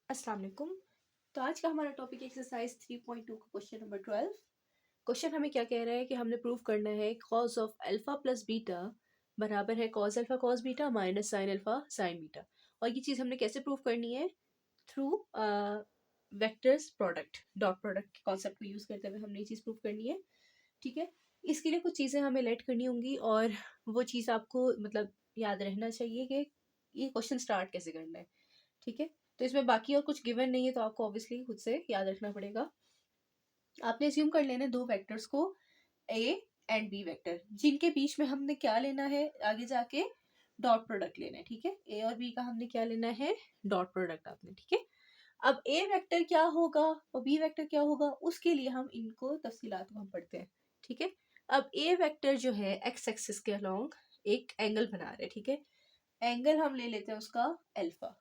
अस्सलाम वालेकुम। तो आज का हमारा टॉपिक एक्सरसाइज 3.2 का क्वेश्चन नंबर 12। क्वेश्चन हमें क्या कह रहा है कि हमने प्रूव करना है cos of alpha plus beta बराबर है cos alpha cos beta minus sine alpha sign beta. और ये चीज़ हमने कैसे प्रूव करनी है? Through vectors product, dot product के कॉन्सेप्ट को यूज़ करते हुए हमने ये चीज़ प्रूव करनी है। ठीक है, इसके लिए कुछ चीज़ें हमें लेट करनी होंगी और वो चीज़ आपको मतलब याद रहना चाहिए कि ये क्वेश्चन स्टार्ट कैसे करना है। ठीक है, तो इसमें बाकी और कुछ गिवन नहीं है, तो आपको ऑब्वियसली खुद से याद रखना पड़ेगा। आपने अज्यूम कर लेना है दो वेक्टर्स को, ए एंड बी वेक्टर, जिनके बीच में हमने क्या लेना है आगे जाके, डॉट प्रोडक्ट लेना है। ठीक है, ए और बी का हमने क्या लेना है, डॉट प्रोडक्ट आपने। ठीक है, अब ए वेक्टर क्या होगा और बी वेक्टर क्या होगा, उसके लिए हम इनको तफसीलात को हम पढ़ते हैं। ठीक है, अब ए वेक्टर जो है एक्स एक्सिस के अलोंग एक एंगल बना रहे हैं। ठीक है, एंगल हम ले लेते हैं उसका अल्फा,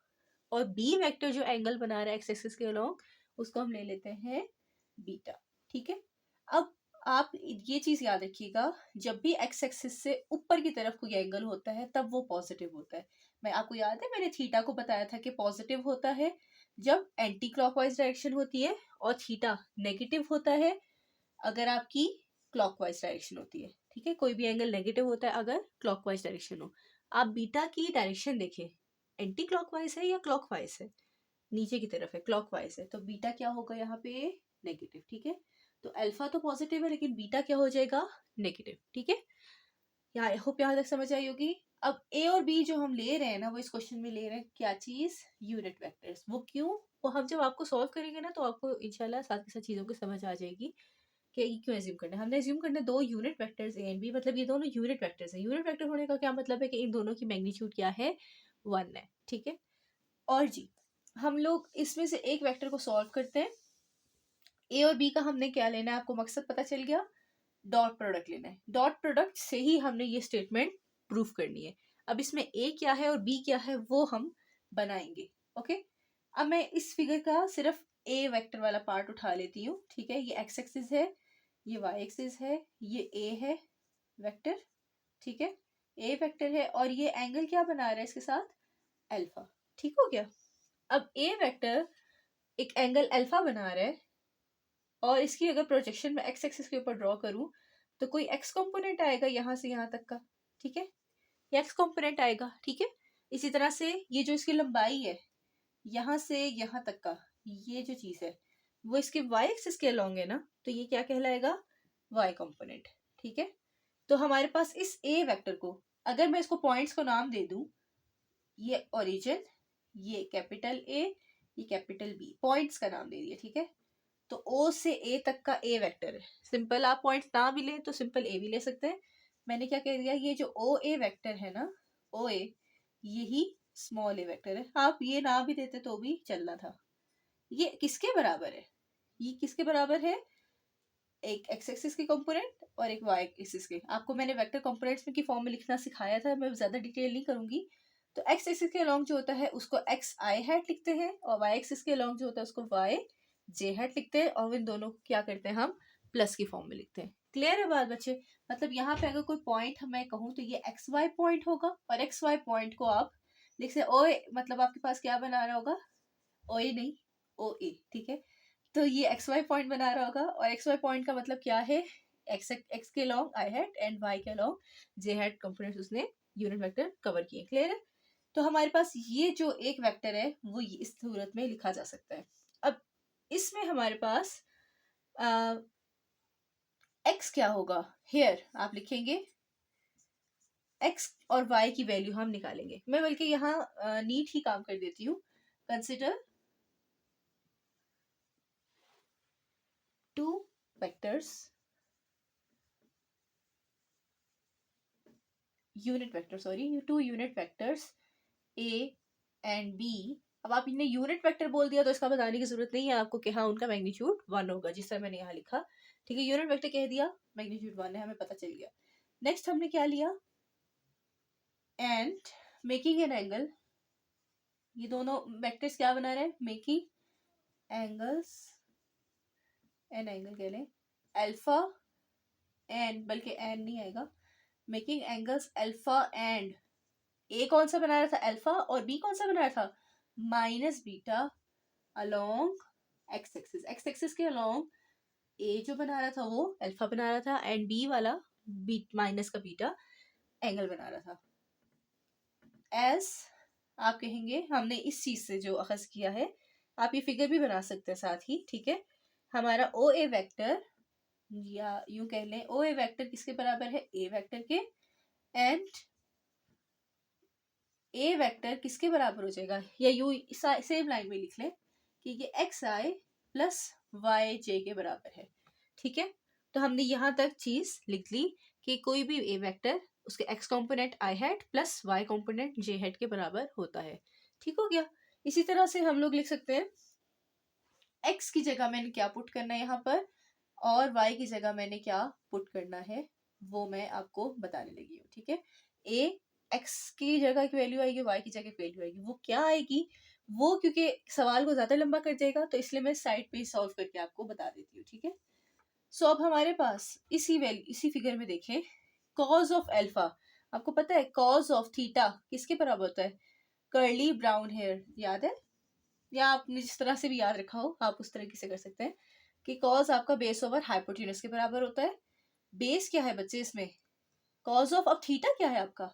और बी वेक्टर जो एंगल बना रहा है एक्स एक्सिस के अलोंग उसको हम ले लेते हैं बीटा। ठीक है, अब आप ये चीज याद रखिएगा, जब भी एक्स एक्सिस से ऊपर की तरफ कोई एंगल होता है तब वो पॉजिटिव होता है। मैं आपको याद है मैंने थीटा को बताया था कि पॉजिटिव होता है जब एंटी क्लॉकवाइज डायरेक्शन होती है, और थीटा नेगेटिव होता है अगर आपकी क्लॉकवाइज डायरेक्शन होती है। ठीक है, कोई भी एंगल नेगेटिव होता है अगर क्लॉकवाइज डायरेक्शन हो। आप बीटा की डायरेक्शन देखें, एंटी क्लॉकवाइज है या क्लॉकवाइज है, नीचे की तरफ है, क्लॉकवाइज है, तो बीटा क्या होगा यहाँ पे, नेगेटिव। ठीक है, तो अल्फा तो पॉजिटिव है लेकिन बीटा क्या हो जाएगा, नेगेटिव। ठीक है, यहाँ आई होप यहाँ तक समझ आई होगी। अब ए और बी जो हम ले रहे हैं ना, वो इस क्वेश्चन में ले रहे हैं क्या चीज, यूनिट वेक्टर्स। वो क्यों, वो हम जब आपको सॉल्व करेंगे ना तो आपको इंशाल्लाह साथ के साथ चीजों की समझ आ जाएगी कि ये क्यों एज्यूम करना है। हमने एज्यूम करना है दो unit vectors A and B, मतलब ये दोनों यूनिट वेक्टर्स हैं। यूनिट वेक्टर होने का क्या मतलब है कि इन दोनों की मैग्नीट्यूड क्या है, 1 है। ठीक है, और जी हम लोग इसमें से एक वेक्टर को सॉल्व करते हैं। ए और बी का हमने क्या लेना है, आपको मकसद पता चल गया, डॉट प्रोडक्ट लेना है। डॉट प्रोडक्ट से ही हमने ये स्टेटमेंट प्रूफ करनी है। अब इसमें ए क्या है और बी क्या है वो हम बनाएंगे। ओके, अब मैं इस फिगर का सिर्फ ए वेक्टर वाला पार्ट उठा लेती हूँ। ठीक है, ये एक्स एक्सिस है, ये वाई एक्सिस है, ये ए है वेक्टर। ठीक है, ए वेक्टर है और ये एंगल क्या बना रहा है इसके साथ, अल्फा। ठीक हो गया, अब ए वेक्टर एक एंगल अल्फा बना रहा है और इसकी अगर प्रोजेक्शन में एक्स एक्सिस के ऊपर ड्रॉ करूं तो कोई एक्स कंपोनेंट आएगा यहाँ से यहाँ तक का। ठीक है, ये एक्स कंपोनेंट आएगा। ठीक है, इसी तरह से ये जो इसकी लंबाई है यहाँ से यहाँ तक का, ये जो चीज है वो इसके वाई एक्सिस के अलोंग है ना, तो ये क्या कहलाएगा, वाई कंपोनेंट। ठीक है, तो हमारे पास इस ए वेक्टर को अगर मैं इसको पॉइंट्स को नाम दे दूं, ये ओरिजिन, ये कैपिटल ए, ये कैपिटल बी, पॉइंट्स का नाम दे दिया। ठीक है, तो ओ से ए तक का ए वेक्टर है। सिंपल, आप पॉइंट्स ना भी लें तो सिंपल ए भी ले सकते हैं। मैंने क्या कह दिया, ये जो ओ ए वेक्टर है ना, ओ ए, यही स्मॉल ए वेक्टर है। आप ये ना भी देते तो भी चलना था। ये किसके बराबर है, ये किसके बराबर है, एक एक्स एक्सिस के कंपोनेंट और एक वाई एक्सिस के। आपको मैंने वेक्टर कंपोनेंट्स में की फॉर्म में लिखना सिखाया था, मैं ज्यादा डिटेल नहीं करूंगी। तो एक्स एक्सिस के अलोंग जो होता है उसको एक्स आई हैट लिखते हैं, और वाई एक्सिस के अलोंग जो होता है उसको वाई जे हैट लिखते हैं, और इन दोनों को क्या करते हैं हम, प्लस की फॉर्म में लिखते हैं। क्लियर है बात बच्चे? मतलब यहाँ पे अगर कोई पॉइंट मैं कहूँ तो ये एक्स वाई पॉइंट होगा, और एक्स वाई पॉइंट को आप लिख सकते ओ, मतलब आपके पास क्या बना रहा होगा, ओ ए नहीं, ओ ए। ठीक है, तो ये एक्स वाई पॉइंट बना रहा होगा, और एक्स वाई पॉइंट का मतलब क्या है, एक्स एक्स के long I hat and Y के लॉन्ग जे हैट कंपोनेंट्स उसने यूनिट वेक्टर कवर किए। क्लियर है? तो हमारे पास ये जो एक वेक्टर है वो इस सूरत में लिखा जा सकता है। अब इसमें हमारे पास एक्स क्या होगा, हेयर आप लिखेंगे एक्स और वाई की वैल्यू हम निकालेंगे। मैं बल्कि यहाँ नीट ही काम कर देती हूँ। Consider two vectors, unit vector, sorry, two unit vectors A and B. अब आप इन्हें यूनिट वेक्टर बोल दिया तो इसका बताने की जरूरत नहीं है आपको कि हाँ उनका मैग्नीट्यूड 1 होगा, जिस तरह मैंने यहाँ लिखा। ठीक है, यूनिट वेक्टर कह दिया, मैग्नीट्यूड 1 है, हमें पता चल गया। नेक्स्ट हमने क्या लिया, एंड मेकिंग एन एंगल। ये दोनों वेक्टर्स क्या बना रहे हैं, मेकिंग एंगल्स, एन एंगल कह लें, अल्फा एंड, बल्कि एंड नहीं आएगा, मेकिंग एंगल्स अल्फा एंड, ए कौन सा बना रहा था, अल्फा, और बी कौन सा बना रहा था, minus beta, along x axis के अलोंग ए जो बना रहा था वो अल्फा बना रहा था एंड बी वाला माइनस का बीटा एंगल बना रहा था। एज आप कहेंगे हमने इस चीज से जो अखज किया है, आप ये फिगर भी बना सकते हैं साथ ही, ठीक है। हमारा ओ ए वेक्टर, या यूं कह लें ओ ए वेक्टर किसके बराबर है, ए वेक्टर के, एंड ए वेक्टर किसके बराबर हो जाएगा, या यू सेम लाइन में लिख लें कि ये एक्स आई प्लस वाई जे के बराबर है, ठीक है। तो हमने यहाँ तक चीज लिख ली कि कोई भी ए वेक्टर उसके एक्स कॉम्पोनेंट आई हैट प्लस वाई कॉम्पोनेंट जे हैट के बराबर होता है, ठीक हो गया। इसी तरह से हम लोग लिख सकते हैं एक्स की जगह मैंने क्या पुट करना है यहाँ पर, और वाई की जगह मैंने क्या पुट करना है, वो मैं आपको बताने लगी हूँ, ठीक है। ए एक्स की जगह की वैल्यू आएगी, वाई की जगह की वैल्यू आएगी, वो क्या आएगी, वो क्योंकि सवाल को ज्यादा लंबा कर जाएगा तो इसलिए मैं साइड पे सॉल्व करके आपको बता देती हूँ, ठीक है। सो अब हमारे पास इसी फिगर में देखें कॉज ऑफ अल्फा, आपको पता है कॉज ऑफ थीटा किसके बराबर होता है, कर्ली ब्राउन हेयर, याद है, या आपने जिस तरह से भी याद रखा हो आप उस तरीके से कर सकते हैं कि कॉज आपका बेस ओवर हाइपोटेन्यूज के बराबर होता है। बेस क्या है बच्चे इसमें, कॉज ऑफ, अब थीटा क्या है आपका,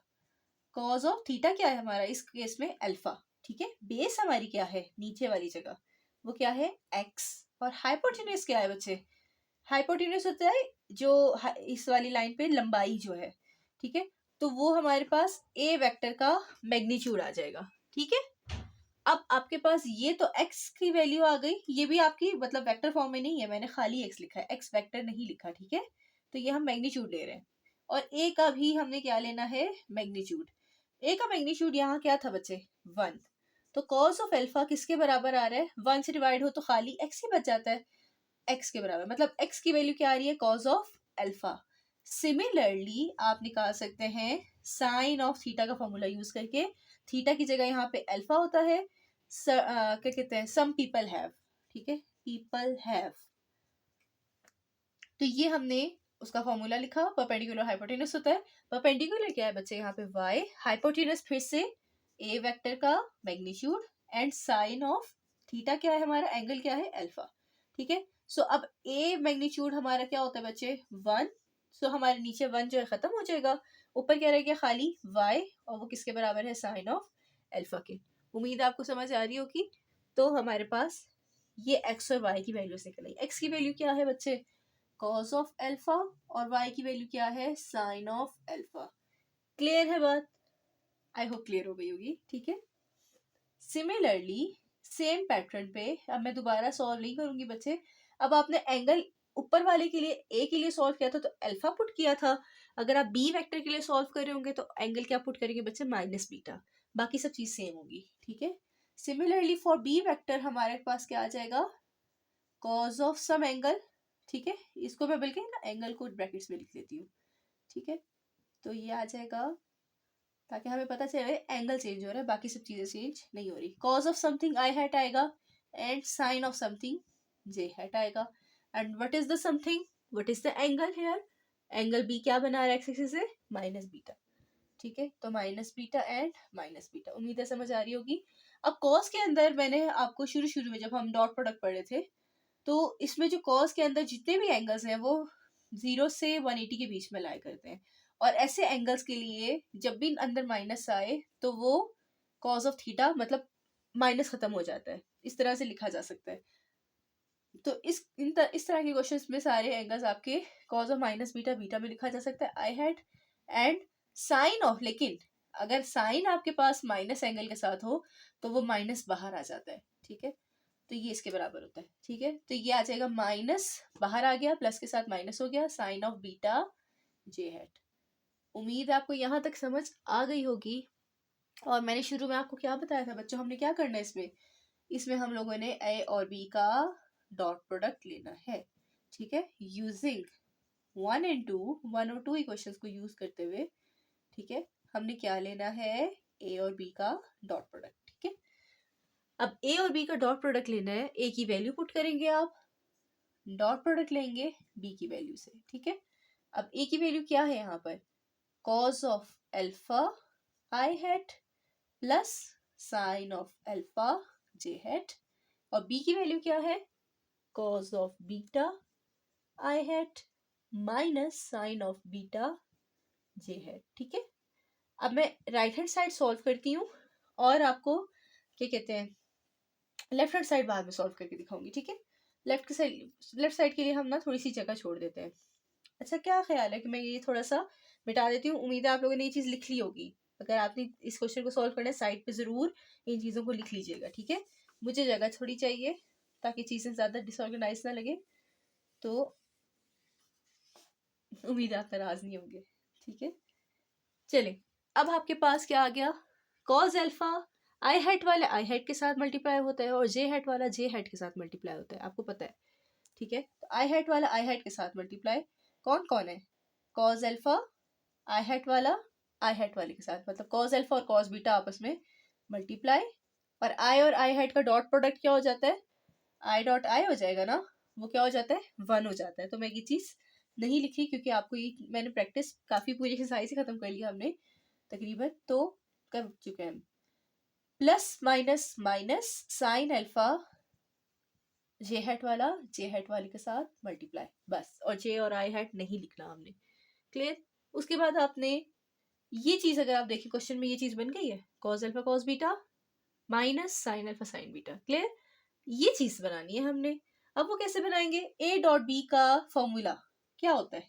कॉज ऑफ थीटा क्या है हमारा इस केस में अल्फा, ठीक है। बेस हमारी क्या है नीचे वाली जगह, वो क्या है एक्स, और हाइपोटेन्यूज क्या है बच्चे, हाइपोटेन्यूज होता है जो इस वाली लाइन पे लंबाई जो है, ठीक है। तो वो हमारे पास ए वेक्टर का मैग्नीट्यूड आ जाएगा, ठीक है। अब आपके पास ये तो x की वैल्यू आ गई, ये भी आपकी मतलब वेक्टर फॉर्म में नहीं है, मैंने खाली x लिखा है, x वेक्टर नहीं लिखा, ठीक है। तो ये हम मैग्नीट्यूड ले रहे हैं, और a का भी हमने क्या लेना है मैग्नीट्यूड। a का मैग्नीट्यूड यहाँ क्या था बच्चे 1, तो कॉस ऑफ अल्फा किसके बराबर आ रहा है, 1 से डिवाइड हो तो खाली x ही बच जाता है, x के बराबर, मतलब x की वैल्यू क्या आ रही है कॉस ऑफ अल्फा। सिमिलरली आप निकाल सकते हैं साइन ऑफ थीटा का फॉर्मूला यूज करके, थीटा की जगह यहाँ पे अल्फा होता है, क्या कहते हैं सम पीपल हैव, ठीक है, पीपल हैव। तो ये हमने उसका फॉर्मूला लिखा, परपेंडिकुलर हाइपोटेनस होता है, परपेंडिकुलर क्या है बच्चे यहाँ पे y, हाइपोटेनस फिर से a वेक्टर का magnitude, and sine of theta क्या है हमारा, एंगल क्या है अल्फा, ठीक है। सो अब a मैग्नीट्यूड हमारा क्या होता है बच्चे 1, सो हमारे नीचे 1 जो है खत्म हो जाएगा, ऊपर क्या रह गया खाली y, और वो किसके बराबर है साइन ऑफ अल्फा के। उम्मीद है आपको समझ आ रही होगी। तो हमारे पास ये x और y की वैल्यू निकल आई, x की वैल्यू क्या है बच्चे कॉस ऑफ अल्फा, और y की वैल्यू क्या है साइन ऑफ अल्फा। क्लियर है बात, आई होप क्लियर हो गई होगी, ठीक है। सिमिलरली सेम पैटर्न पे अब मैं दोबारा सॉल्व नहीं करूंगी बच्चे, अब आपने एंगल ऊपर वाले के लिए ए के लिए सॉल्व किया था तो अल्फा पुट किया था, अगर आप बी वेक्टर के लिए सॉल्व कर रहे होंगे तो एंगल क्या पुट करेंगे बच्चे माइनस बीटा, बाकी सब चीज सेम होगी, ठीक है। सिमिलरली फॉर बी वेक्टर हमारे पास क्या आ जाएगा कॉज ऑफ सम एंगल, ठीक है, इसको मैं बल्कि ना एंगल को ब्रैकेट्स में लिख लेती हूँ, ठीक है। तो ये आ जाएगा ताकि हमें पता चले एंगल चेंज हो रहा है, बाकी सब चीजें चेंज नहीं हो रही। Cos of something I hat आएगा, and sine of something J hat आएगा, and what is the something, what is the angle here, angle B क्या बना रहा है एक्स एक्सिस से माइनस बीटा, ठीक है। तो minus beta and minus beta, उम्मीद है समझ आ रही होगी। अब कॉस के अंदर मैंने आपको शुरू में जब हम डॉट प्रोडक्ट पढ़े थे, तो इसमें जो कॉस के अंदर जितने भी एंगल्स हैं वो 0 से 180 के बीच में लाया करते हैं, और ऐसे एंगल्स के लिए जब भी अंदर माइनस आए तो वो कॉज ऑफ थीटा मतलब माइनस खत्म हो जाता है, इस तरह से लिखा जा सकता है। तो इस तरह के क्वेश्चंस में सारे एंगल्स आपके cos of minus beta beta में लिखा जा सकता है I hat, and sine of, लेकिन अगर साइन आपके पास माइनस एंगल के साथ हो तो वो माइनस बाहर आ जाता है, ठीक है। तो ये इसके बराबर होता है, ठीक है। तो ये आ जाएगा माइनस, बाहर आ गया, प्लस के साथ माइनस हो गया, sine of beta J hat. उम्मीद है आपको यहाँ तक समझ आ गई होगी। और मैंने शुरू में आपको क्या बताया था बच्चों, हमने क्या करना है इसमें, इसमें हम लोगों ने ए और बी का डॉट प्रोडक्ट लेना है, ठीक है, यूजिंग 1 और 2 इक्वेशंस को यूज करते हुए, ठीक है। हमने क्या लेना है ए और बी का डॉट प्रोडक्ट, ठीक है। अब ए और बी का डॉट प्रोडक्ट लेना है, ए की वैल्यू पुट करेंगे आप, डॉट प्रोडक्ट लेंगे बी की वैल्यू से, ठीक है। अब ए की वैल्यू क्या है यहाँ पर cos of alpha I hat plus sine of alpha J hat, और b की वैल्यू क्या है, cos of beta I hat minus sine of beta J hat. ठीक है, अब मैं राइट हैंड साइड सॉल्व करती हूँ और आपको क्या कहते हैं लेफ्ट हैंड साइड बाद में सॉल्व करके दिखाऊंगी। ठीक है, लेफ्ट साइड के लिए हम ना थोड़ी सी जगह छोड़ देते हैं। अच्छा, क्या ख्याल है कि मैं ये थोड़ा सा मिटा देती हूँ। उम्मीद है आप लोगों ने ये चीज़ लिख ली होगी। अगर आपने इस क्वेश्चन को सॉल्व करना है साइड पे ज़रूर इन चीज़ों को लिख लीजिएगा। ठीक है, मुझे जगह थोड़ी चाहिए ताकि चीज़ें ज़्यादा डिसऑर्गेनाइज ना लगे, तो उम्मीद है आप नाराज नहीं होंगे। ठीक है, चलिए अब आपके पास क्या आ गया, कॉज अल्फा आई हैट वाले आई हैट के साथ मल्टीप्लाई होता है और जे हैट वाला जे हैट के साथ मल्टीप्लाई होता है, आपको पता है। ठीक है, तो आई हैट वाला आई हैट के साथ मल्टीप्लाई कौन कौन है, कॉज अल्फा आई हैट वाला आई हैट वाले के साथ, मतलब कॉज अल्फा और कॉज बीटा आपस में मल्टीप्लाई, और आई हैट का डॉट प्रोडक्ट क्या हो जाता है, आई डॉट आई हो जाएगा ना, वो क्या हो जाता है 1 हो जाता है। तो मैं ये चीज़ नहीं लिखी क्योंकि आपको ये मैंने प्रैक्टिस काफ़ी पूरी एक्सरसाइज ही खत्म कर लिया हमने तकरीबन, तो कर चुके हैं। Plus minus minus sine alpha J hat वाला जे हैट वाले के साथ मल्टीप्लाई, बस, और जे और आई हैट नहीं लिखना हमने। क्लियर, उसके बाद आपने ये चीज अगर आप देखिए क्वेश्चन में ये चीज बन गई है, cos alpha cos beta minus sine alpha sign beta. Clear, ये चीज बनानी है हमने। अब वो कैसे बनाएंगे, ए डॉट बी का फॉर्मूला क्या होता है,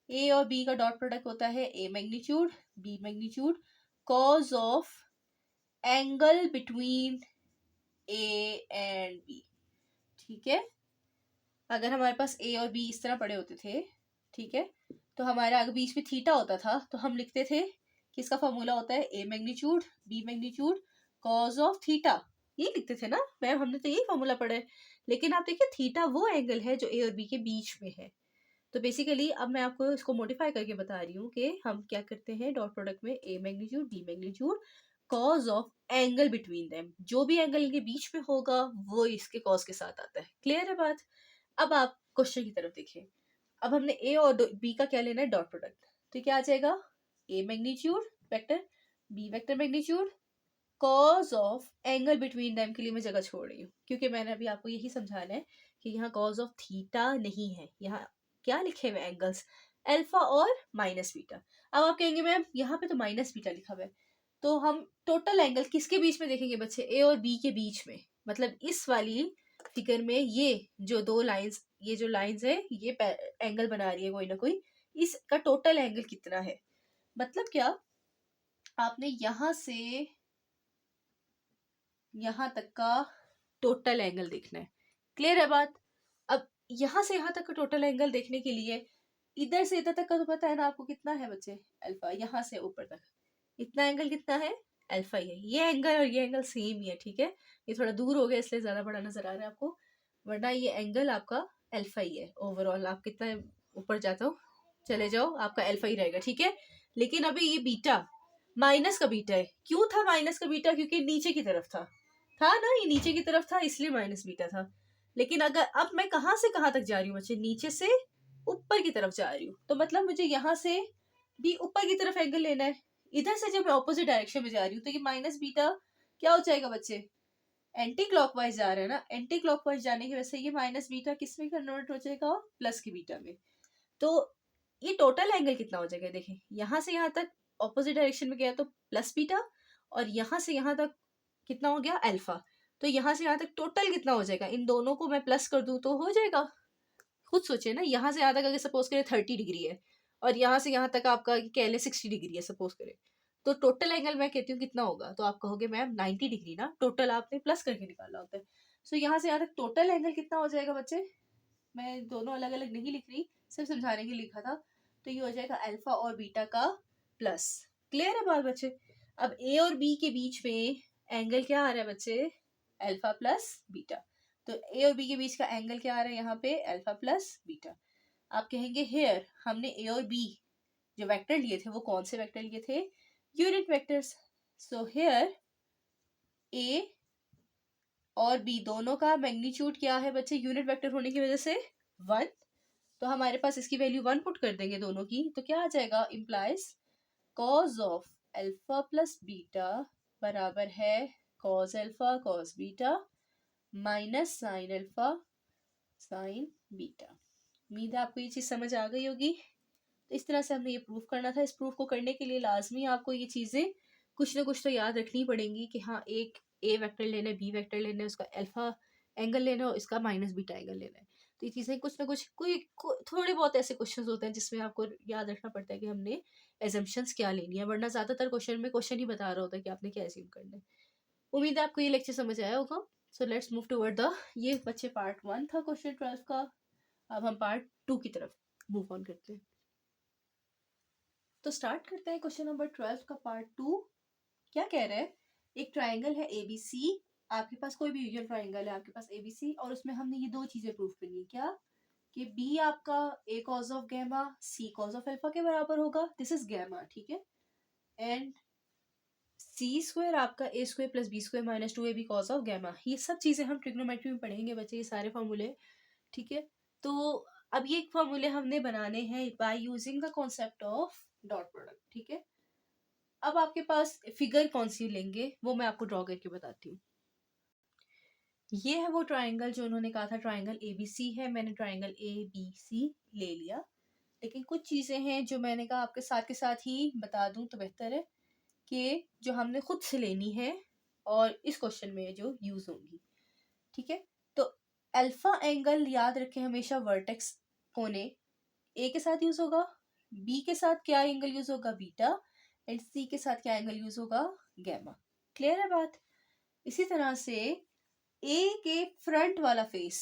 ए और बी का डॉट प्रोडक्ट होता है A magnitude B magnitude cos of angle between A and B. ठीक है, अगर हमारे पास ए और बी इस तरह पड़े होते थे, ठीक है, तो हमारा अगर बीच में थीटा होता था तो हम लिखते थे कि इसका फॉर्मूला होता है A magnitude B magnitude cos of theta, ये लिखते थे ना मैम, हमने तो यही फॉर्मूला पढ़ा है। लेकिन आप देखिए थीटा वो एंगल है जो ए और बी के बीच में है। तो बेसिकली अब मैं आपको इसको मॉडिफाई करके बता रही हूँ कि हम क्या करते हैं डॉट प्रोडक्ट में A magnitude B magnitude cos of angle between them, जो भी एंगल इनके बीच में होगा वो इसके कॉज के साथ आता है। क्लियर है बात। अब आप क्वेश्चन की तरफ देखिए, अब हमने ए और बी का क्या लेना है डॉट प्रोडक्ट, तो क्या आ जाएगा A magnitude vector B vector magnitude cos of angle between them, के लिए मैं जगह छोड़ रही हूँ क्योंकि मैंने अभी आपको यही समझाना है कि यहाँ कॉज ऑफ थीटा नहीं है, यहाँ क्या लिखे हुए एंगल्स अल्फा और माइनस बीटा। अब आप कहेंगे मैम यहाँ पे तो माइनस बीटा लिखा हुआ है, तो हम टोटल एंगल किसके बीच में देखेंगे बच्चे, ए और बी के बीच में, मतलब इस वाली फिगर में ये जो दो लाइंस, ये जो लाइंस है ये एंगल बना रही है कोई ना कोई, इसका टोटल एंगल कितना है, मतलब क्या आपने यहां से यहां तक का टोटल एंगल देखना है। क्लियर है बात। अब यहां से यहां तक का टोटल एंगल देखने के लिए इधर से इधर तक का तो पता है ना आपको कितना है बच्चे, अल्फा, यहां से ऊपर तक इतना एंगल कितना है, अल्फा ही है। ये एंगल और ये एंगल सेम ही है। ठीक है, ये थोड़ा दूर हो गया इसलिए ज्यादा बड़ा नजर आ रहा है आपको, वरना ये एंगल आपका अल्फा ही है। ओवरऑल आप कितना ऊपर जाते हो चले जाओ आपका अल्फा ही रहेगा। ठीक है, लेकिन अभी ये बीटा माइनस का बीटा है, क्यों था माइनस का बीटा, क्योंकि नीचे की तरफ था ना, ये नीचे की तरफ था इसलिए माइनस बीटा था। लेकिन अगर अब मैं कहां से कहां तक जा रही हूँ बच्चे, नीचे से ऊपर की तरफ जा रही हूँ, तो मतलब मुझे यहाँ से भी ऊपर की तरफ एंगल लेना है। इधर से जब मैं ऑपोजिट डायरेक्शन में जा रही हूँ तो ये माइनस बीटा क्या हो जाएगा बच्चे, एंटी क्लॉकवाइज जा रहा है ना, एंटी क्लॉकवाइज जाने की वजह से ये माइनस बीटा किस में कन्वर्ट हो जाएगा, प्लस की बीटा में। तो ये टोटल एंगल कितना हो जाएगा, देखें यहाँ से यहाँ तक ऑपोजिट डायरेक्शन में गया तो प्लस बीटा, और यहाँ से यहाँ तक कितना हो गया अल्फा, तो यहाँ से यहाँ तक टोटल कितना हो जाएगा, इन दोनों को मैं प्लस कर दूं तो हो जाएगा। खुद सोचिए ना, यहाँ से यहाँ तक अगर सपोज करें 30 डिग्री है और यहाँ से यहाँ तक आपका कह ले 60 डिग्री है सपोज करें, तो टोटल एंगल मैं कहती हूँ कितना होगा, तो आप कहोगे मैम 90 डिग्री ना, टोटल आपने प्लस करके निकाला होता है। सो यहाँ से यहाँ तक टोटल एंगल कितना हो जाएगा बच्चे, मैं दोनों अलग अलग नहीं लिख रही, सिर्फ समझाने के लिए लिखा था। तो ये हो जाएगा अल्फा और बीटा का प्लस। क्लियर है बात बच्चे। अब ए और बी के बीच में एंगल क्या आ रहा है बच्चे, अल्फा प्लस बीटा, तो ए और बी के बीच का एंगल क्या आ रहा है यहाँ पे अल्फा प्लस बीटा। आप कहेंगे हेयर हमने ए और बी जो वेक्टर लिए थे वो कौन से वेक्टर लिए थे, यूनिट वेक्टर्स। सो हेयर ए और बी दोनों का मैग्नीट्यूड क्या है बच्चे, यूनिट वेक्टर होने की वजह से 1, तो हमारे पास इसकी वैल्यू 1 पुट कर देंगे दोनों की, तो क्या आ जाएगा, implies cause of alpha plus beta बराबर है cause alpha cos beta minus sine alpha sign beta. उम्मीद है आपको ये चीज़ समझ आ गई होगी। तो इस तरह से हमने ये प्रूफ करना था। इस प्रूफ को करने के लिए लाजमी आपको ये चीज़ें कुछ ना कुछ तो याद रखनी पड़ेंगी कि हाँ, एक ए वेक्टर लेना है, बी वेक्टर लेना है, उसका अल्फा एंगल लेना है और इसका माइनस बीटा एंगल लेना है। तो ये चीज़ें कुछ ना कुछ थोड़े बहुत ऐसे क्वेश्चंस होते हैं जिसमें आपको याद रखना पड़ता है कि हमने एजम्पशंस क्या लेनी है, वरना ज़्यादातर क्वेश्चन में क्वेश्चन ही बता रहा होता है कि आपने क्या एज्यूम करना है। उम्मीद है आपको ये लेक्चर समझ आया होगा। So let's move toward the, ये बच्चे पार्ट 1 था क्वेश्चन 12 का। अब हम पार्ट 2 की तरफ मूव ऑन करते हैं। तो स्टार्ट करते हैं क्वेश्चन नंबर 12 का पार्ट 2। क्या कह रहा है, एक ट्राइंगल है ABC, आपके पास कोई भी यूजुअल ट्राइंगल है, आपके पास ABC, और उसमें हमने ये दो चीजें प्रूव करनी है। क्या कि B आपका A cos of gamma C cos of alpha के बराबर होगा, दिस इज गैमा, ठीक है, एंड C स्क्वायर आपका A square plus B square minus 2AB cos of gamma. ये सब चीजें हम ट्रिग्नोमेट्री में पढ़ेंगे बच्चे, ये सारे फॉर्मूले, ठीक है। तो अब ये फॉर्मूले हमने बनाने हैं by using the concept of dot product, ठीक है। अब आपके पास फिगर कौन सी लेंगे वो मैं आपको ड्रॉ करके बताती हूँ। ये है वो ट्राइंगल जो उन्होंने कहा था ट्राइंगल ABC है, मैंने ट्राइंगल ABC ले लिया। लेकिन कुछ चीजें हैं जो मैंने कहा आपके साथ ही बता दूं तो बेहतर है, कि जो हमने खुद से लेनी है और इस क्वेश्चन में जो यूज होंगी, ठीक है। तो अल्फा एंगल याद रखें हमेशा वर्टेक्स कोने A के साथ यूज होगा, B के साथ क्या एंगल यूज होगा, बीटा, एंड C के साथ क्या एंगल यूज होगा, गैमा। क्लियर है बात। इसी तरह से A के फ्रंट वाला फेस,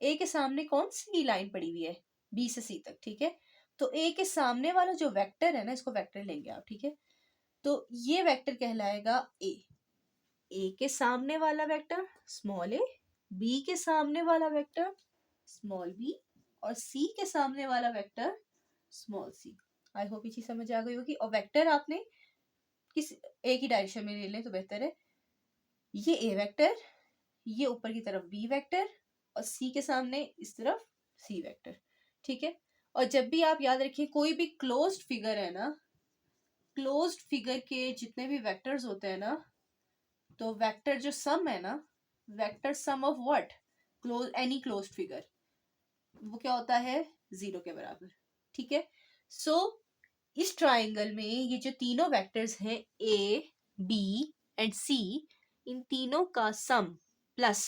A के सामने कौन सी लाइन पड़ी हुई है, B से C तक, ठीक है। तो A के सामने वाला जो वेक्टर है ना, इसको वेक्टर लेंगे आप, ठीक है। तो ये वेक्टर कहलाएगा A के सामने वाला वेक्टर स्मॉल a, B के सामने वाला वेक्टर स्मॉल b, और C के सामने वाला वेक्टर स्मॉल c। आई होप ये चीज समझ आ गई होगी। और वेक्टर आपने किस एक ही डायरेक्शन में ले लें तो बेहतर है। ये A वेक्टर, ये ऊपर की तरफ B वेक्टर, और C के सामने इस तरफ C वेक्टर, ठीक है। और जब भी आप याद रखिए कोई भी क्लोज्ड फिगर है ना, क्लोज्ड फिगर के जितने भी वेक्टर्स होते हैं ना, तो वेक्टर जो सम है ना, vector sum of what, close any closed figure, वो क्या होता है, 0 के बराबर, ठीक है। सो इस ट्राइंगल में ये जो तीनों वेक्टर्स हैं A, B एंड C, इन तीनों का सम प्लस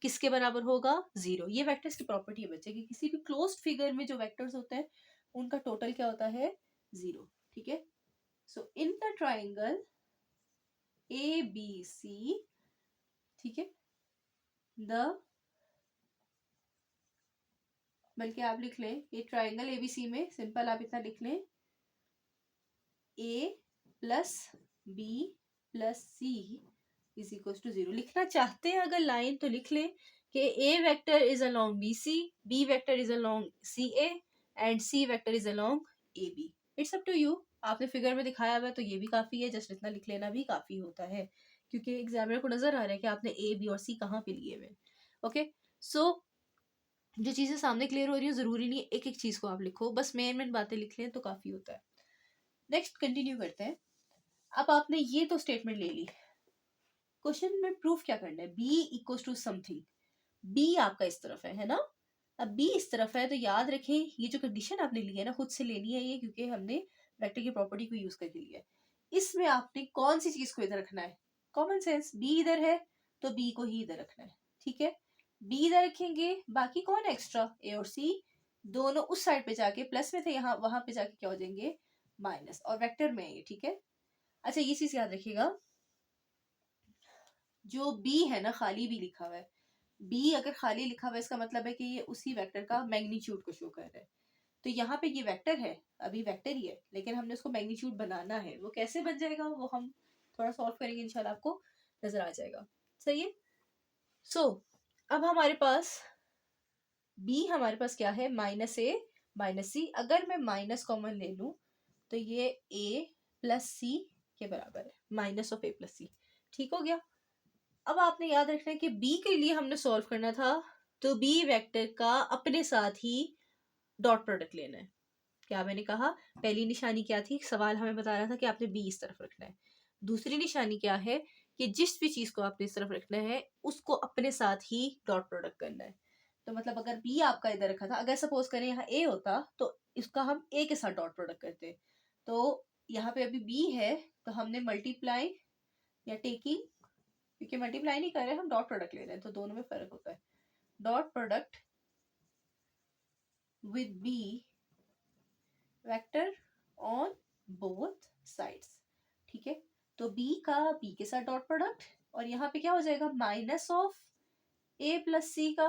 किसके बराबर होगा, 0। ये वेक्टर्स की प्रॉपर्टी है बच्चे कि किसी भी क्लोज्ड फिगर में जो वेक्टर्स होते हैं उनका टोटल क्या होता है, 0, ठीक है। सो इन द ट्राइंगल ABC, ठीक है, द, बल्कि आप लिख लें ये ट्राइंगल ABC में सिंपल आप इतना लिख लें, A plus B plus C is equal to 0। लिखना चाहते हैं अगर लाइन तो लिख लें कि A vector is along BC, B vector is along CA and C vector is along AB। It's up to you, आपने फिगर में दिखाया हुआ है तो ये भी काफी है, जस्ट इतना लिख लेना भी काफी होता है, क्योंकि एग्जामिनर को नजर आ रहा है कि आपने A, B और C कहाँ पे लिए हुए। ओके, सो जो चीजें सामने क्लियर हो रही है जरूरी नहीं एक एक चीज को आप लिखो, बस मेन बातें लिख लें तो काफी होता है। नेक्स्ट कंटिन्यू करते हैं। अब आपने ये तो स्टेटमेंट ले ली, क्वेश्चन में प्रूफ क्या करना है, B equal to something, B आपका इस तरफ है ना। अब B इस तरफ है तो याद रखें ये जो कंडीशन आपने ली है ना, खुद से लेनी है ये, क्योंकि हमने वेक्टर की प्रॉपर्टी को यूज करके लिया है। इसमें आपने कौन सी चीज को इधर रखना है, कॉमन सेंस, B इधर है तो B को ही इधर रखना है, ठीक है। B इधर रखेंगे, बाकी कौन है एक्स्ट्रा, A और C, दोनों उस साइड पे जाके प्लस में थे, यहाँ वहां पे जाके क्या हो जाएंगे, माइनस, और वेक्टर में ये, ठीक है। अच्छा ये चीज याद रखिएगा, जो B है ना खाली B लिखा हुआ है, B अगर खाली लिखा हुआ है इसका मतलब है कि ये उसी वेक्टर का मैग्नीट्यूड को शो कर रहा है। तो यहाँ पे ये वेक्टर है, अभी वेक्टर ही है, लेकिन हमने उसको मैग्नीट्यूड बनाना है। वो कैसे बन जाएगा वो हम थोड़ा सॉल्व करेंगे, इंशाल्लाह आपको नजर आ जाएगा, सही है। सो अब हमारे पास B हमारे पास क्या है, माइनस A माइनस C। अगर मैं माइनस कॉमन ले लूं तो ये A प्लस C के बराबर है, minus of A plus C, ठीक हो गया। अब आपने याद रखना है कि B के लिए हमने सॉल्व करना था, तो B वेक्टर का अपने साथ ही डॉट प्रोडक्ट लेना है। क्या मैंने कहा, पहली निशानी क्या थी, सवाल हमें बता रहा था कि आपने B इस तरफ रखना है। दूसरी निशानी क्या है कि जिस भी चीज को आपने इस तरफ रखना है उसको अपने साथ ही डॉट प्रोडक्ट करना है। तो मतलब अगर बी आपका इधर रखा था, अगर सपोज करें यहाँ ए होता तो इसका हम ए के साथ डॉट प्रोडक्ट करते। तो यहाँ पे अभी बी है तो हमने मल्टीप्लाई या टेकिंग, क्योंकि मल्टीप्लाई नहीं कर रहे हम डॉट प्रोडक्ट ले रहे हैं तो दोनों में फर्क होता है। Dot product with B vector on both sides, ठीक है। तो बी का बी के साथ डॉट प्रोडक्ट, और यहाँ पे क्या हो जाएगा माइनस ऑफ ए प्लस सी का,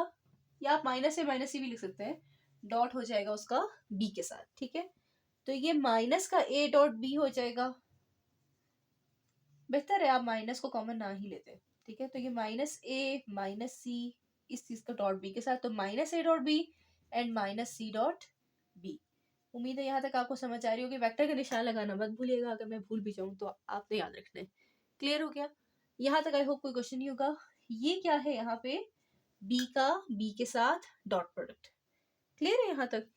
या आप माइनस ए माइनस सी भी लिख सकते हैं, डॉट हो जाएगा उसका बी के साथ, ठीक है। तो ये माइनस का ए डॉट बी हो जाएगा, बेहतर है आप माइनस को कॉमन ना ही लेते, ठीक है। तो ये माइनस ए माइनस सी इस चीज का डॉट बी के साथ, तो minus A dot B and minus C dot B. उम्मीद है यहाँ तक आपको समझ आ रही होगी। वेक्टर का निशान लगाना मत भूलिएगा, अगर मैं भूल भी जाऊँ तो आपने याद रखना है। क्लियर हो गया यहाँ तक? आई होप कोई क्वेश्चन नहीं होगा। ये क्या है यहाँ पे, बी का बी के साथ डॉट प्रोडक्ट। क्लियर है यहाँ तक?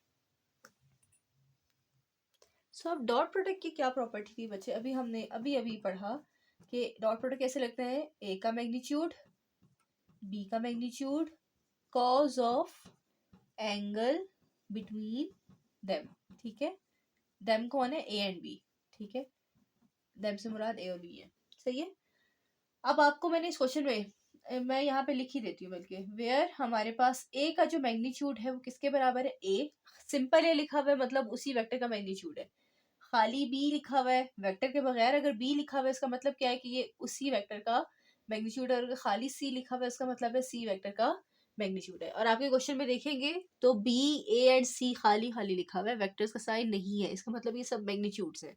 सो अब डॉट प्रोडक्ट की क्या प्रॉपर्टी थी बच्चे, अभी हमने अभी पढ़ा कि डॉट प्रोडक्ट कैसे लगता है, ए का मैग्नीट्यूड बी का magnitude cos of angle between them, ठीक है। देम कौन है, ए एंड बी, ठीक है। देम से मुराद ए और बी है, सही है। अब आपको मैंने इस क्वेश्चन में मैं यहाँ पे लिख ही देती हूँ बल्कि, वेयर हमारे पास ए का जो मैग्नीट्यूड है वो किसके बराबर है, ए सिंपल ए लिखा हुआ है मतलब उसी वेक्टर का मैग्नीट्यूड है। खाली बी लिखा हुआ है वेक्टर के बगैर, अगर बी लिखा हुआ है इसका मतलब क्या है कि ये उसी वेक्टर का मैग्नीट्यूड है, और अगर खाली सी लिखा हुआ है इसका मतलब है सी वेक्टर का मैग्नीट्यूड है। और आपके क्वेश्चन में देखेंगे तो बी ए एंड सी खाली खाली लिखा हुआ है, वेक्टर्स का साइन नहीं है, इसका मतलब ये सब मैग्नीट्यूड्स है।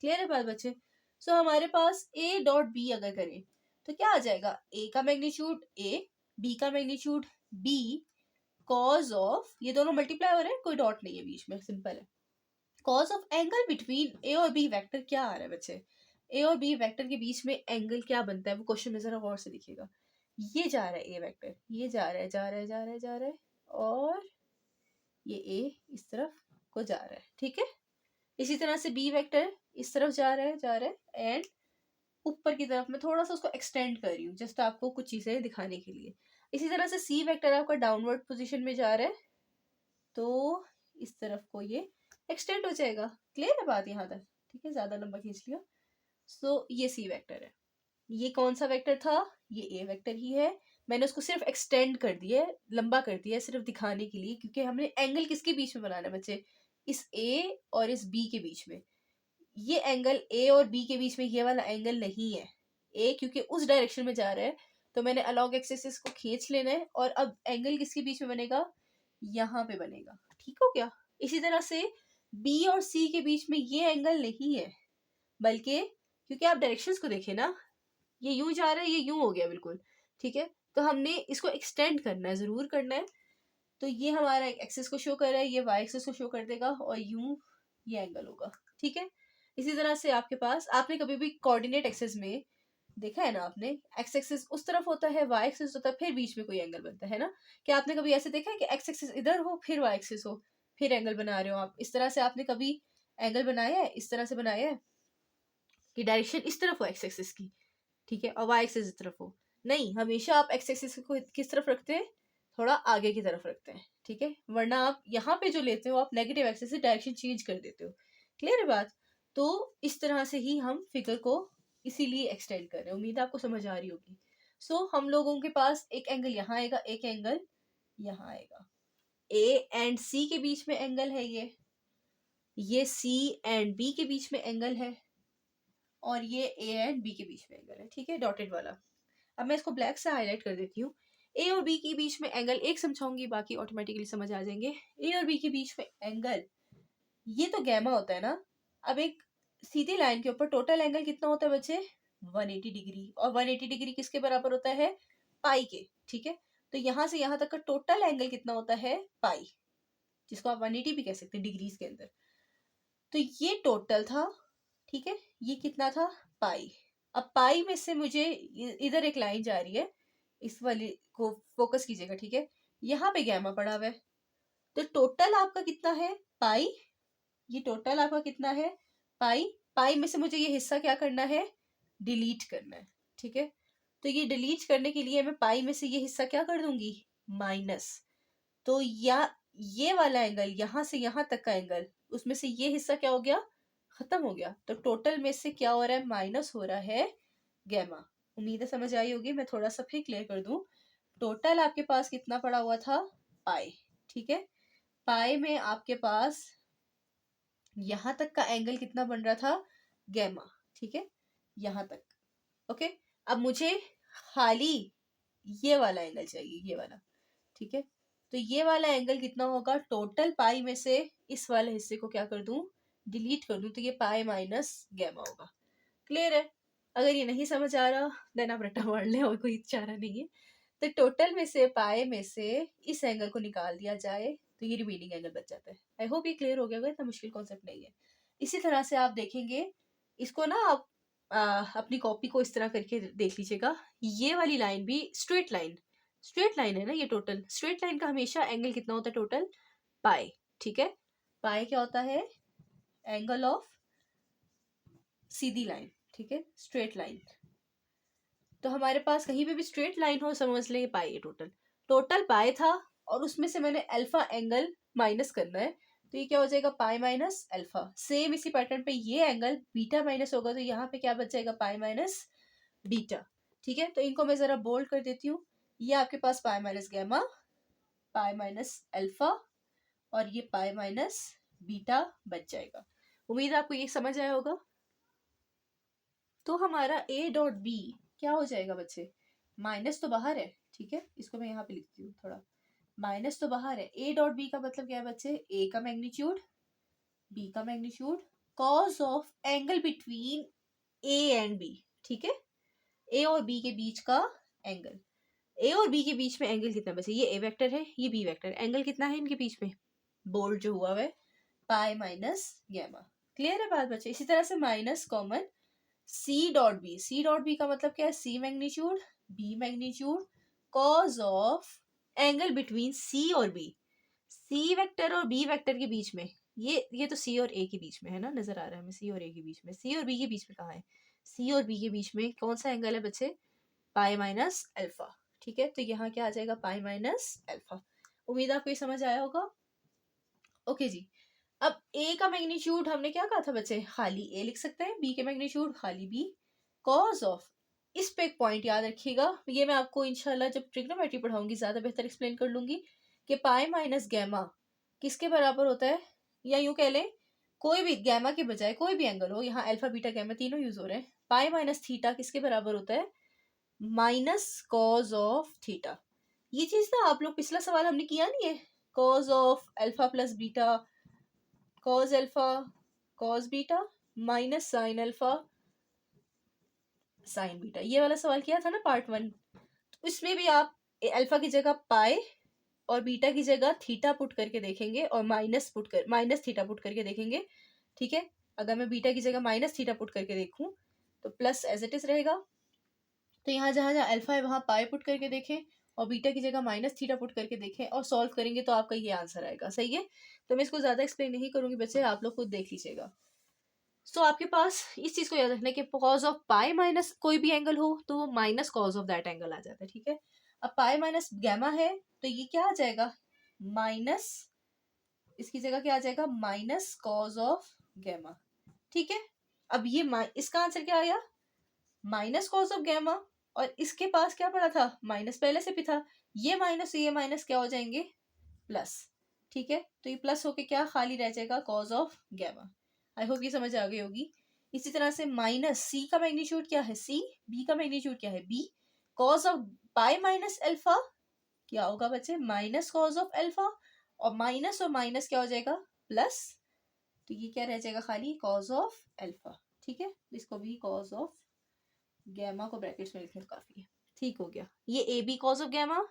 क्लियर है बात बच्चे? सो हमारे पास ए डॉट बी अगर करें तो क्या आ जाएगा, ए का मैग्नीट्यूड ए, बी का मैग्नीट्यूड बी, कॉज ऑफ, ये दोनों मल्टीप्लाई हो रहे हैं कोई डॉट नहीं है बीच में, सिंपल है, कॉज ऑफ एंगल बिटवीन ए और बी वेक्टर। क्या आ रहा है बच्चे, ए और बी वेक्टर के बीच में एंगल क्या बनता है, वो क्वेश्चन में जरा गौर से देखिएगा। ये जा रहा है ए वेक्टर, ये जा रहा है जा रहा है जा रहा है जा रहा है, और ये ए इस तरफ को जा रहा है, ठीक है। इसी तरह से बी वेक्टर इस तरफ जा रहा है जा रहा है, एंड ऊपर की तरफ मैं थोड़ा सा उसको एक्सटेंड कर रही हूँ जस्ट आपको कुछ चीजें दिखाने के लिए। इसी तरह से सी वेक्टर आपका डाउनवर्ड पोजीशन में जा रहा है तो इस तरफ को ये एक्सटेंड हो जाएगा। क्लियर है बात यहाँ तक? ठीक है, ज्यादा लंबा खींच लिया। सो ये सी वेक्टर है, ये कौन सा वेक्टर था, ये ए वेक्टर ही है। मैंने उसको सिर्फ एक्सटेंड कर दिया है, लंबा कर दिया है सिर्फ दिखाने के लिए, क्योंकि हमने एंगल किसके बीच में बनाना है बच्चे, इस ए और इस बी के बीच में। ये एंगल ए और बी के बीच में ये वाला एंगल नहीं है, ए क्योंकि उस डायरेक्शन में जा रहा है तो मैंने अलॉन्ग एक्सिस को खींच लेना है, और अब एंगल किसके बीच में बनेगा, यहाँ पे बनेगा। ठीक हो गया? इसी तरह से बी और सी के बीच में ये एंगल नहीं है, बल्कि क्योंकि आप डायरेक्शंस को देखें ना, ये यूं जा रहा है, ये यूं हो गया बिल्कुल, ठीक है। तो हमने इसको एक्सटेंड करना है, जरूर करना है। तो ये हमारा एक्सिस को शो कर रहा है, ये वाई एक्सिस को शो कर देगा, और यूं ये एंगल होगा, ठीक है। इसी तरह से आपके पास, आपने कभी भी कोऑर्डिनेट एक्सिस में देखा है ना, आपने एक्स एक्सिस उस तरफ होता है, वाई एक्सिस होता है, फिर बीच में कोई एंगल बनता है ना। क्या आपने कभी ऐसे देखा है कि एक्स एक्सिस इधर हो फिर वाई एक्सिस हो फिर एंगल बना रहे हो आप? इस तरह से आपने कभी एंगल बनाया है, इस तरह से बनाया है कि डायरेक्शन इस तरफ हो एक्स एक्सिस की, ठीक है, और वाई एक्सिस इस तरफ हो? नहीं, हमेशा आप एक्स एक्सिस को किस तरफ रखते हैं, थोड़ा आगे की तरफ रखते हैं, ठीक है। वरना आप यहाँ पे जो लेते हो आप नेगेटिव एक्सिस से डायरेक्शन चेंज कर देते हो। क्लियर है बात? तो इस तरह से ही हम फिगर को इसीलिए एक्सटेंड कर रहे हैं। उम्मीद है आपको समझ आ रही होगी। सो हम लोगों के पास एक एंगल यहाँ आएगा, एक एंगल यहाँ आएगा। ए एंड सी के बीच में एंगल है ये सी एंड बी के बीच में एंगल है, और ये ए एंड बी के बीच में एंगल है, ठीक है, डॉटेड वाला। अब मैं इसको ब्लैक से हाईलाइट कर देती हूँ। ए और बी के बीच में एंगल एक समझाऊंगी, बाकी ऑटोमेटिकली समझ आ जाएंगे। ए और बी के बीच में एंगल, ये तो गैमा होता है ना। अब एक सीधी लाइन के ऊपर टोटल एंगल कितना होता है बच्चे, 180 डिग्री, और 180 डिग्री किसके बराबर होता है, पाई के, ठीक है। तो यहाँ से यहाँ तक का टोटल एंगल कितना होता है, पाई, जिसको आप 180 भी कह सकते हैं डिग्रीज के अंदर। तो ये टोटल था, ठीक है, ये कितना था, पाई। अब पाई में से मुझे इधर एक लाइन जा रही है, इस वाली को फोकस कीजिएगा, ठीक है। यहाँ पे गैमा पड़ा हुआ है, तो टोटल आपका कितना है, पाई। ये टोटल आपका कितना है, पाई। पाई में से मुझे ये हिस्सा क्या करना है, डिलीट करना है, ठीक है। तो ये डिलीट करने के लिए मैं पाई में से ये हिस्सा क्या कर दूंगी, माइनस। तो या ये वाला एंगल यहाँ से यहाँ तक का एंगल, उसमें से ये हिस्सा क्या हो गया, खत्म हो गया। तो टोटल में से क्या हो रहा है, माइनस हो रहा है गैमा। उम्मीद है समझ आई होगी। मैं थोड़ा सा फिर क्लियर कर दूं। टोटल आपके पास कितना पड़ा हुआ था, पाई। ठीक है, पाई में आपके पास यहां तक का एंगल कितना बन रहा था, गैमा। ठीक है, यहां तक। ओके, अब मुझे खाली ये वाला एंगल चाहिए, ये वाला। ठीक है, तो ये वाला एंगल कितना होगा, टोटल पाई में से इस वाले हिस्से को क्या कर दूं, डिलीट कर दूं, तो ये पाई माइनस गैमा होगा। क्लियर है। अगर ये नहीं समझ आ रहा देन आप रट्टा मार लें, और कोई चारा नहीं है। तो टोटल में से पाए में से इस एंगल को निकाल दिया जाए तो ये रिमेनिंग एंगल बच जाता है। आई होप ये क्लियर हो गया होगा, इतना मुश्किल कॉन्सेप्ट नहीं है। इसी तरह से आप देखेंगे इसको ना, आप अपनी कॉपी को इस तरह करके देख लीजिएगा। ये वाली लाइन भी स्ट्रेट लाइन, स्ट्रेट लाइन है ना ये, टोटल स्ट्रेट लाइन का हमेशा एंगल कितना होता है, टोटल पाई। ठीक है, पाई क्या होता है, एंगल ऑफ सीधी लाइन। ठीक है, स्ट्रेट लाइन। तो हमारे पास कहीं पे भी स्ट्रेट लाइन हो, समझ लें पाई है टोटल। टोटल पाई था और उसमें से मैंने अल्फा एंगल माइनस करना है, तो ये क्या हो जाएगा, पाई माइनस अल्फा। सेम इसी पैटर्न पे ये एंगल बीटा माइनस होगा, तो यहाँ पे क्या बच जाएगा, पाई माइनस बीटा। ठीक है, तो इनको मैं जरा बोल्ड कर देती हूँ। ये आपके पास pi minus gamma, pi minus alpha, और ये पाई माइनस बीटा बच जाएगा। उम्मीद है आपको ये समझ आया होगा। तो हमारा ए डॉट बी क्या हो जाएगा बच्चे, माइनस तो बाहर है। ठीक है, इसको मैं यहाँ पे लिखती हूँ थोड़ा, माइनस तो बाहर है। ए डॉट बी का मतलब क्या है बच्चे, ए का मैग्नीट्यूड, बी का magnitude, cos of angle between A and B. ठीक है, ए और बी के बीच का एंगल। ए और बी के बीच में एंगल कितना बच्चे, ये ए वेक्टर है, ये बी वेक्टर, एंगल कितना है इनके बीच में, बोल्ड जो हुआ है, पाई माइनस गैमा। क्लियर है बात बच्चे। इसी तरह से minus common C dot B, C dot B का मतलब क्या है, C magnitude, B magnitude, cos of angle between C और बी, सी वेक्टर और बी वेक्टर के बीच में। ये तो सी और ए के बीच में है ना, नजर आ रहा है हमें, सी और ए के बीच में। सी और बी के बीच में कहाँ है, सी और बी के बीच में कौन सा एंगल है बच्चे, पाई माइनस अल्फा। ठीक है, तो यहाँ क्या आ जाएगा, पाई माइनस अल्फा। उम्मीद आपको ये समझ आया होगा। ओके जी, अब ए का मैग्नीट्यूड हमने क्या कहा था बच्चे, खाली ए लिख सकते हैं, बी के मैग्नीट्यूड खाली बी, कॉज ऑफ, इस पे एक पॉइंट याद रखिएगा, ये मैं आपको इंशाल्लाह जब ट्रिग्नोमेट्री पढ़ाऊंगी ज्यादा बेहतर एक्सप्लेन कर लूंगी, कि पाई माइनस गैमा किसके बराबर होता है, या यूं कह लें कोई भी गैमा के बजाय कोई भी एंगल हो, यहाँ अल्फा बीटा गैमा तीनों यूज हो रहे हैं, पाई माइनस थीटा किसके बराबर होता है, माइनस कॉज ऑफ थीटा। ये चीज ना आप लोग पिछला सवाल हमने किया नहीं है, cos of alpha plus beta, cause alpha cos beta, minus sine alpha sign beta, ये वाला सवाल किया था ना पार्ट 1। तो इसमें भी आप अल्फा की जगह पाए और बीटा की जगह थीटा पुट करके देखेंगे, और माइनस थीटा पुट करके देखेंगे। ठीक है, अगर मैं बीटा की जगह माइनस थीटा पुट करके देखूं तो प्लस एज इट इज रहेगा। तो यहाँ जहां जहां अल्फा है वहां पाए पुट करके देखें, और बीटा की जगह माइनस थीटा पुट करके देखें, और सॉल्व करेंगे तो आपका ये आंसर आएगा। सही है, तो मैं इसको ज्यादा एक्सप्लेन नहीं करूंगी बच्चे, आप लोग खुद देख लीजिएगा। सो आपके पास इस चीज को याद रखना है कि कॉज ऑफ पाई माइनस कोई भी एंगल हो तो वो minus cos of that angle आ जाता है। ठीक है, अब पाई माइनस गैमा है तो ये क्या आ जाएगा, माइनस, इसकी जगह क्या आ जाएगा, माइनस कॉज ऑफ गैमा। ठीक है, अब ये इसका आंसर क्या आया, माइनस कॉज ऑफ गैमा, और इसके पास क्या पड़ा था, माइनस पहले से भी था, ये माइनस क्या हो जाएंगे, प्लस। ठीक है, तो ये प्लस होके क्या खाली रह जाएगा, cos of gamma. I hope ये समझ आ गई होगी। इसी तरह से माइनस सी का मैग्नीट्यूड क्या है, सी, बी का मैग्नीट्यूड क्या है, B, cos of pi minus alpha क्या होगा बच्चे, माइनस कॉज ऑफ अल्फा, और माइनस क्या हो जाएगा, प्लस, तो ये क्या रह जाएगा, खाली कॉज ऑफ अल्फा। ठीक है, इसको भी कॉज ऑफ गैमा को ब्रैकेट्स में लिखें तो काफी है। ठीक हो गया, ये A B cos of gamma,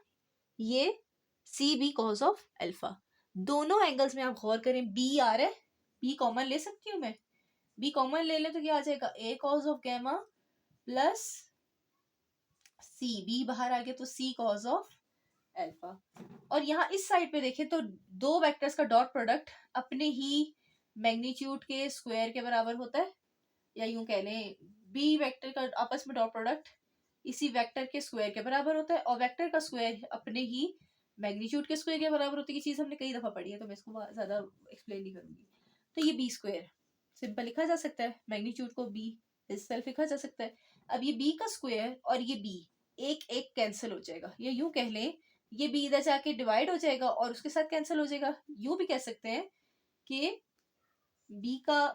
ये C B cos of alpha. दोनों एंगल्स में आप गौर करें, बी आ रहा है, बी कॉमन ले सकती हूँ मैं, बी कॉमन ले ले तो क्या आ जाएगा, A cos of gamma plus C, B बाहर आ गया तो सी कॉज ऑफ अल्फा। और यहाँ इस साइड पे देखें तो दो वेक्टर्स का डॉट प्रोडक्ट अपने ही मैग्नीट्यूड के स्क्वायर के बराबर होता है, या यूं कह लें बी वेक्टर का आपस में डॉट प्रोडक्ट इसी वेक्टर के स्क्वायर के बराबर होता है, और वेक्टर का स्क्वायर अपने ही मैग्नीट्यूड के स्क्वायर के बराबर होती है। ये चीज हमने कई दफा पढ़ी है, तो मैं इसको ज्यादा एक्सप्लेन नहीं करूंगी। तो ये बी स्क्वायर सिंपल लिखा जा सकता है, मैग्नीट्यूड को बी सेल्फ लिखा जा सकता है। अब ये बी का स्क्वायर और ये बी एक एक कैंसिल हो जाएगा, या यूं कह लें ये बी इधर जाके डिवाइड हो जाएगा और उसके साथ कैंसिल हो जाएगा। यूं भी कह सकते हैं कि बी का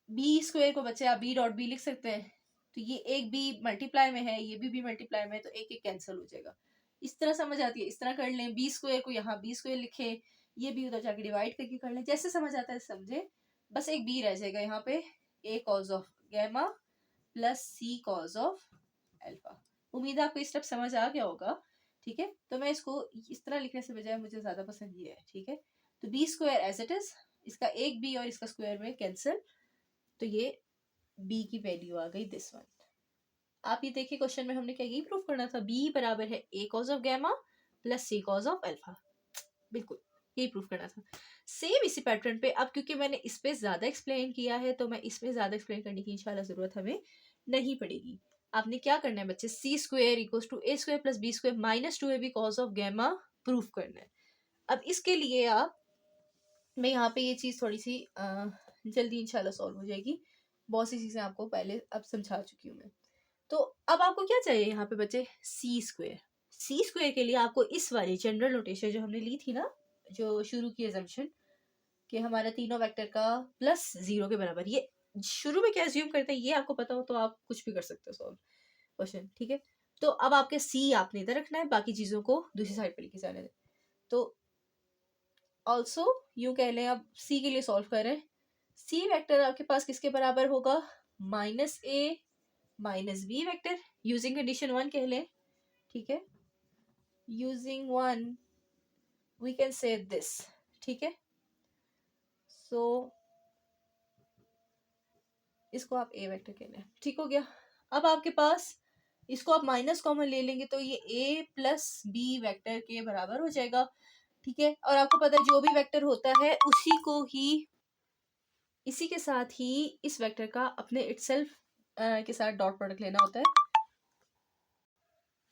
बी स्क्वायर को बच्चे आप बी डॉट बी लिख सकते हैं। तो ये एक बी मल्टीप्लाई में है, ये भी मल्टीप्लाई में है, तो एक एक कैंसिल हो जाएगा। इस तरह समझ आती है, इस तरह कर लें, बी स्क्वायर को यहाँ बी स्क्वायर लिखे, ये भी उधर जाके डिवाइड करके कर लें, जैसे समझ आता है समझे। बस एक बी रह जाएगा यहाँ पे, A cos of gamma plus C cos of alpha. उम्मीद है आपको स्टेप समझ आ गया होगा। ठीक है, तो मैं इसको इस तरह लिखने से बजाय मुझे ज्यादा पसंद ये है। ठीक है, तो B square as it is, इसका एक बी और इसका स्क्वायर में कैंसिल, तो ये बी की वैल्यू आ गई दिस वन। आप ये देखिए क्वेश्चन में हमने क्या यही प्रूफ करना था, बी बराबर है A cos of gamma plus C cos of alpha, बिल्कुल यही प्रूफ करना था। सेम इसी पैटर्न पे, अब क्योंकि मैंने इस पे ज्यादा एक्सप्लेन किया है तो मैं इसमें ज्यादा एक्सप्लेन करने की इंशाल्लाह जरूरत हमें नहीं पड़ेगी। आपने क्या करना है बच्चे, C square equal to A square plus B square minus 2ab cos of gamma proof करना है। अब इसके लिए आप, मैं यहाँ पे ये चीज थोड़ी सी जल्दी इंशाल्लाह सॉल्व हो जाएगी, बहुत सी चीजें आपको पहले अब समझा चुकी हूँ मैं। तो अब आपको क्या चाहिए यहाँ पे बच्चे, सी स्क्वायर। सी स्क्वायर के लिए आपको इस वाली जनरल नोटेशन जो हमने ली थी ना, जो शुरू की एजम्पशन कि हमारा तीनों वेक्टर का प्लस 0 के बराबर, ये शुरू में क्या एज्यूम करते हैं ये आपको पता हो तो आप कुछ भी कर सकते हो सॉल्व क्वेश्चन। ठीक है, तो अब आपके सी आपने इधर रखना है, बाकी चीजों को दूसरी साइड पे लेके जाने दें। तो ऑल्सो यूं कह लें, अब सी के लिए सॉल्व कर रहे हैं, सी वेक्टर आपके पास किसके बराबर होगा, minus A minus B vector, using condition 1 कह लें। ठीक है, using 1 we can say this. ठीक है, सो इसको आप ए वेक्टर कह लें, ठीक हो गया। अब आपके पास इसको आप माइनस कॉमन ले लेंगे तो ये ए प्लस बी वेक्टर के बराबर हो जाएगा। ठीक है, और आपको पता है जो भी वेक्टर होता है उसी को ही, इसी के साथ ही इस वेक्टर का अपने इटसेल्फ के साथ डॉट प्रोडक्ट लेना होता है।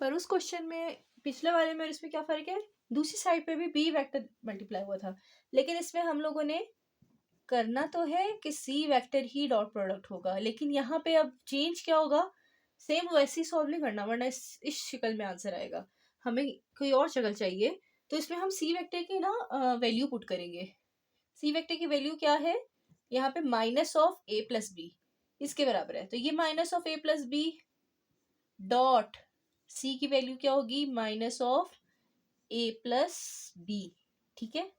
पर उस क्वेश्चन में, पिछले वाले में और इसमें क्या फर्क है, दूसरी साइड पे भी बी वेक्टर मल्टीप्लाई हुआ था, लेकिन इसमें हम लोगों ने करना तो है कि सी वेक्टर ही डॉट प्रोडक्ट होगा, लेकिन यहाँ पे अब चेंज क्या होगा, सेम वैसे ही सॉल्व नहीं करना वरना इस शक्ल में आंसर आएगा, हमें कोई और शक्ल चाहिए। तो इसमें हम सी वेक्टर की ना वैल्यू पुट करेंगे। सी वेक्टर की वैल्यू क्या है, यहाँ पे minus of A plus B इसके बराबर है, तो ये minus of A plus B dot C की वैल्यू क्या होगी, minus of A plus B. ठीक है,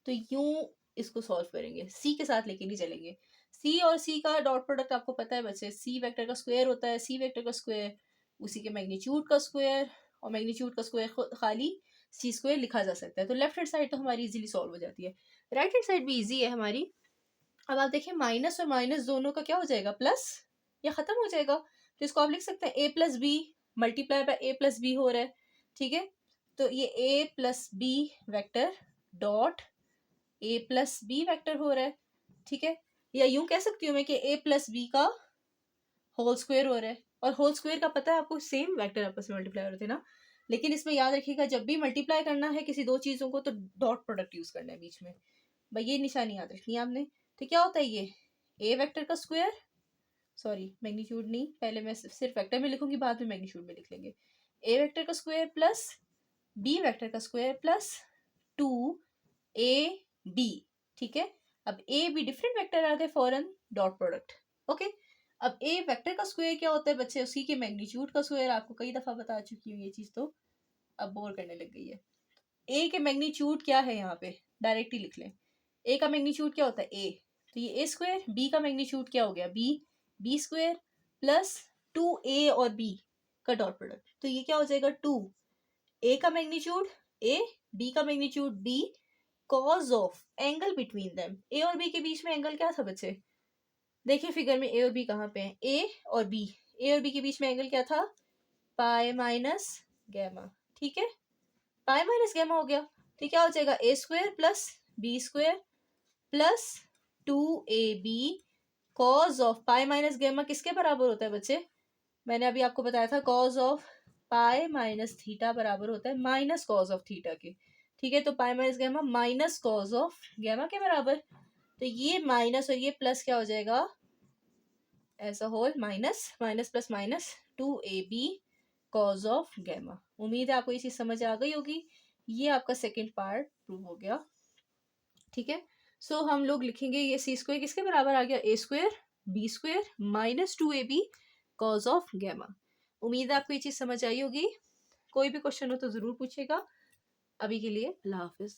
तो यूं इसको सॉल्व करेंगे, सी के साथ लेके नहीं चलेंगे। सी और सी का डॉट प्रोडक्ट आपको पता है बच्चे, सी वेक्टर का स्क्वायर होता है, सी वेक्टर का स्क्वायर उसी के मैग्नीट्यूड का स्क्वायर, और मैग्नीट्यूड का स्क्वायर खाली सी स्क्वायर लिखा जा सकता है। तो लेफ्ट हैंड साइड तो हमारी इजीली सॉल्व हो जाती है, राइट हैंड साइड भी इजी है हमारी। अब आप देखिए माइनस और माइनस दोनों का क्या हो जाएगा, प्लस, या खत्म हो जाएगा। तो इसको आप लिख सकते हैं A plus B multiply by A plus B हो रहा है। ठीक है, तो ये A plus B vector dot A plus B vector हो रहा है। ठीक है, या यूं कह सकती हूँ मैं कि ए प्लस बी का होल स्क्वायर हो रहा है, और होल स्क्वायर का पता है आपको, सेम वेक्टर आपस में मल्टीप्लाई हो रहे थे ना। लेकिन इसमें याद रखिएगा जब भी मल्टीप्लाई करना है किसी दो चीजों को तो डॉट प्रोडक्ट यूज करना है बीच में, भाई ये निशानी याद रखनी है आपने। तो क्या होता है ये ए वेक्टर का स्क्वायर, सॉरी मैग्नीट्यूड नहीं, पहले मैं सिर्फ वेक्टर में लिखूंगी बाद में मैग्नीट्यूड में लिख लेंगे, ए वेक्टर का स्क्वायर प्लस बी वेक्टर का स्क्वायर प्लस 2ab। ठीक है, अब ए बी डिफरेंट वेक्टर आ गए, फॉरन डॉट प्रोडक्ट। ओके, अब ए वेक्टर का स्क्वायर क्या होता है बच्चे, उसी के मैग्नीट्यूड का स्क्वायर, आपको कई दफा बता चुकी हूँ ये चीज, तो अब बोर करने लग गई है। ए के मैग्नीट्यूड क्या है, यहाँ पे डायरेक्ट ही लिख लें, ए का मैग्नीट्यूड क्या होता है ए, तो ये ए स्क्वायर, बी का मैग्नीट्यूड क्या हो गया B, B square plus 2a और b का डॉट प्रोडक्ट, तो ये क्या हो जाएगा 2 ए का मैग्नीट्यूड ए, बी का magnitude B, cos of angle between them, A और बी के बीच में एंगल क्या था बच्चे, देखिए फिगर में ए और बी कहाँ पे हैं, ए और बी, ए और बी के बीच में एंगल क्या था, पाई माइनस गैमा। ठीक है, पाई माइनस गैमा हो गया, तो क्या हो जाएगा A square plus B square plus 2ab cos of pi minus gamma किसके बराबर होता है बच्चे, मैंने अभी आपको बताया था cause of pi minus theta बराबर होता है माइनस कॉज ऑफ थीटा के। ठीक है, तो pi minus gamma minus cos of gamma के बराबर। तो ये माइनस और ये प्लस क्या हो जाएगा, as a whole minus minus plus minus 2ab cos of gamma. उम्मीद है आपको ये चीज समझ आ गई होगी। ये आपका सेकेंड पार्ट प्रूव हो गया। ठीक है, सो हम लोग लिखेंगे ये सी स्क्वायर किसके बराबर आ गया, A square B square minus 2ab cos of gamma. उम्मीद है आपको ये चीज समझ आई होगी। कोई भी क्वेश्चन हो तो जरूर पूछेगा। अभी के लिए अल्लाह हाफिज।